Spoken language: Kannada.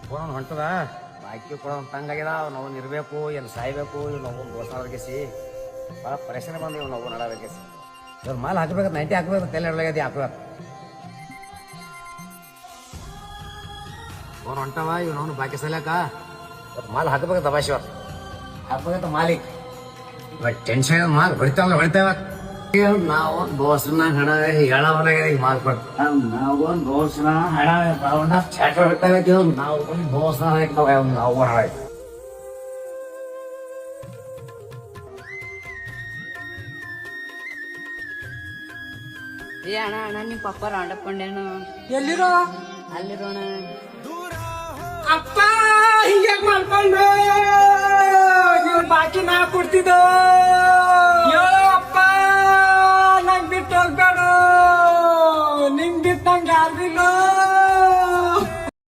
ಫೋನ್ ಹೊಂಟದ ಬಾಕಿ ಕೊಡೋ ತಂಗಾಗ್ಯದ ನಾವು ಇರಬೇಕು ಏನು ಸಾಯ್ಬೇಕು ಇವ್ ನಾವು ದೋಸ್ತಾಗಿಸಿ ಭಾಳ ಪರೇಶಾನೆ ಬಂದು ಇವ್ ನಾವು ನಡಬೇಕಿಸಿ ಇವ್ರು ಮಾಲ್ ಹಾಕ್ಬೇಕು 90 ಹಾಕ್ಬೇಕು ತಲೆ ಇಡಲಾಗ್ಯದ ಹಾಕ್ಬೇಕು ಫೋನ್ ಹೊಂಟವ ಇವ್ ನಾವು ಬಾಕಿ ಸಲ್ಯಾಕ ಮಾಲ್ ಹಾಕ್ಬೇಕು ದಬಾಶಿವ ಹಾಕ್ಬೇಕಂತ ಮಾಲಿಕ್ ಟೆನ್ಷನ್ ಮಾಲ್ ಹೊಡಿತಾವ ನಾವು ದೋಸ್ನ ಹಣ ಹೇಳವನಾಗ ಮಾಲ್ ಕೊಡ್ತ ನಾವೊಂದು ದೋಸ್ನ ಹಣ ಚಾಟ ಹೊಡ್ತಾವ ನಾವು ದೋಸ್ನ ನಾವು ಹಣ ಏ ಅಣ್ಣ ಅಣ್ಣ ನಿಮ್ ಪಪ್ಪ ರಾಂಡಪ್ಪಂಡೇನು ಎಲ್ಲಿರೋ ಅಲ್ಲಿರೋಣ ಅಪ್ಪ ಹಿಂಗೆ ಮಾಡ್ಕೊಂಡು ಬಾಕಿ ನಾ ಕೊಡ್ತಿದ್ದ